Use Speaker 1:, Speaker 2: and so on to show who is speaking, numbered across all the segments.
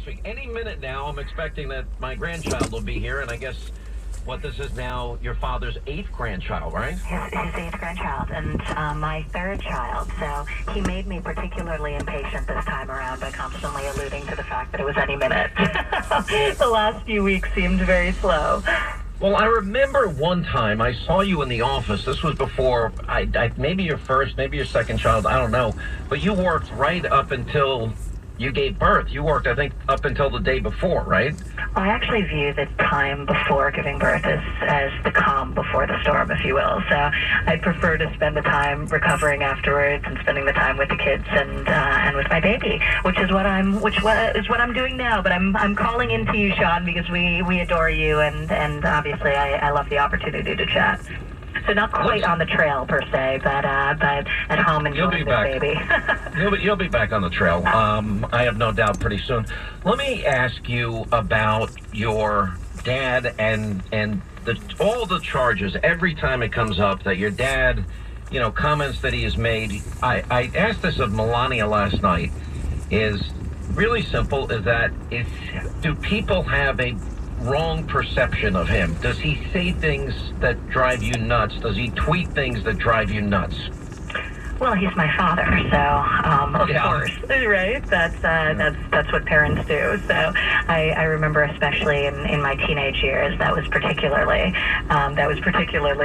Speaker 1: next week. Any minute now, I'm expecting that my grandchild will be here, and I guess this is now your father's 8th grandchild, right?
Speaker 2: His 8th grandchild, and my 3rd child. So he made me particularly impatient this time around by constantly alluding to the fact that it was any minute. The last few weeks seemed very slow.
Speaker 1: Well, I remember one time I saw you in the office. This was before, maybe your first, maybe your second child, I don't know. But you worked right up until you gave birth. You worked, I think, up until the day before, right?
Speaker 2: I actually view the time before giving birth as the calm before the storm, if you will. So I'd prefer to spend the time recovering afterwards and spending the time with the kids and with my baby, which is what I'm doing now. But I'm calling into you, Sean, because we adore you, and obviously I love the opportunity to chat. So not quite on the trail per se, but at home enjoying the baby.
Speaker 1: You'll be back on the trail. I have no doubt pretty soon. Let me ask you about your dad and all the charges. Every time it comes up that your dad, comments that he has made. I asked this of Melania last night. Is really simple. Is that do people have a wrong perception of him? Does he say things that drive you nuts? Does he tweet things that drive you nuts?
Speaker 2: Well, he's my father, so of course, right? That's what parents do. So I remember, especially in my teenage years, that was particularly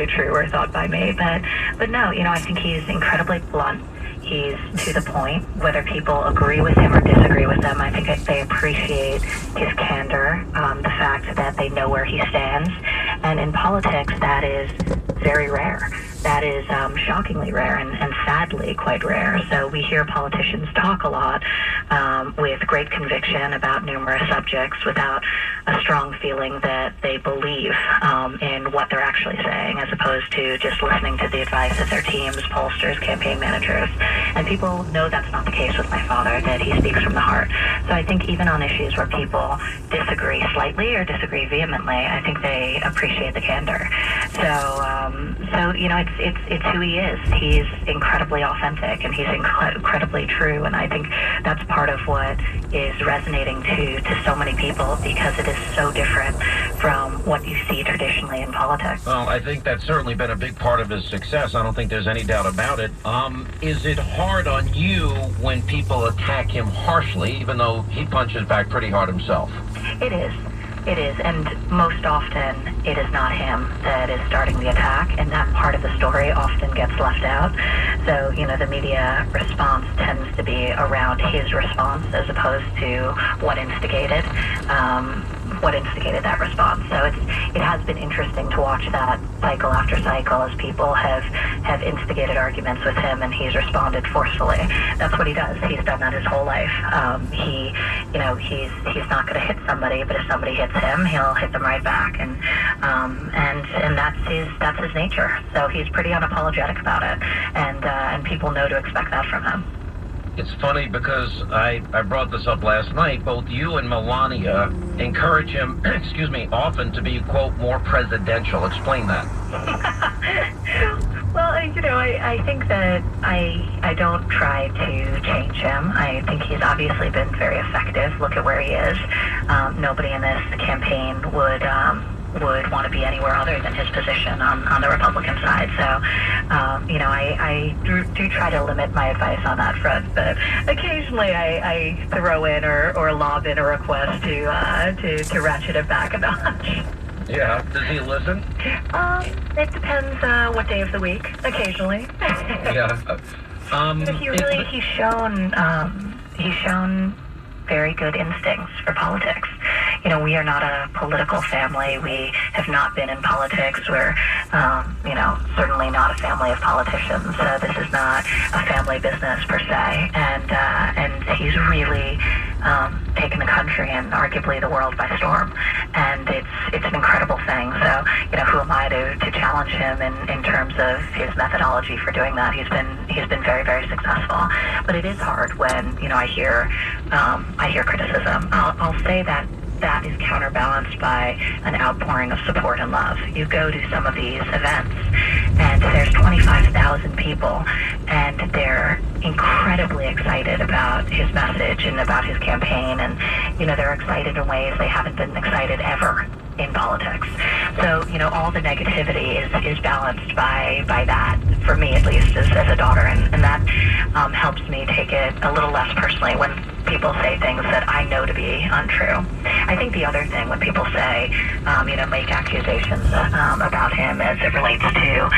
Speaker 2: true or thought by me. But no, I think he's incredibly blunt. He's to the point. Whether people agree with him or disagree with him, I think they appreciate his candor, the fact that they know where he stands. And in politics, that is very rare. That is shockingly rare and sadly quite rare. So we hear politicians talk a lot with great conviction about numerous subjects without a strong feeling that they believe in what they're actually saying, as opposed to just listening to the advice of their teams, pollsters, campaign managers. And people know that's not the case with my father, that he speaks from the heart. So I think even on issues where people disagree slightly or disagree vehemently, I think they appreciate the candor. So it's who he is. He's incredibly authentic and he's incredibly true. And I think that's part of what is resonating to so many people, because it is so different from what you see traditionally in politics.
Speaker 1: Well, I think that's certainly been a big part of his success. I don't think there's any doubt about it. Is it hard on you when people attack him harshly, even though he punches back pretty hard himself?
Speaker 2: It is. It is, and most often it is not him that is starting the attack, and that part of the story often gets left out. So, the media response tends to be around his response as opposed to what instigated that response. So it has been interesting to watch that cycle after cycle as people have instigated arguments with him and he's responded forcefully. That's what he does. He's done that his whole life. He's not going to hit somebody, but if somebody hits him, he'll hit them right back, and that's his nature. So he's pretty unapologetic about it, and people know to expect that from him.
Speaker 1: It's funny because I brought this up last night. Both you and Melania encourage him, often to be, quote, more presidential. Explain that.
Speaker 2: Well, I think that I don't try to change him. I think he's obviously been very effective. Look at where he is. Nobody in this campaign would want to be anywhere other than his position on the Republican side. So, I do try to limit my advice on that front, but occasionally I throw in or lob in a request to ratchet it back a notch.
Speaker 1: Yeah, does he listen?
Speaker 2: It depends what day of the week. Occasionally.
Speaker 1: Yeah.
Speaker 2: He's shown very good instincts for politics. We are not a political family. We have not been in politics. We're, certainly not a family of politicians. This is not a family business per se. And he's really taken the country and arguably the world by storm. And it's an incredible thing. So, who am I to challenge him in terms of his methodology for doing that? He's been very, very successful. But it is hard when, I hear criticism. I'll say that that is counterbalanced by an outpouring of support and love. You go to some of these events, and there's 25,000 people, and they're incredibly excited about his message and about his campaign, and they're excited in ways they haven't been excited ever in politics. So all the negativity is balanced by that, for me at least, as a daughter, and that helps me take it a little less personally when people say things that I know to be untrue. I think the other thing when people say, make accusations about him as it relates to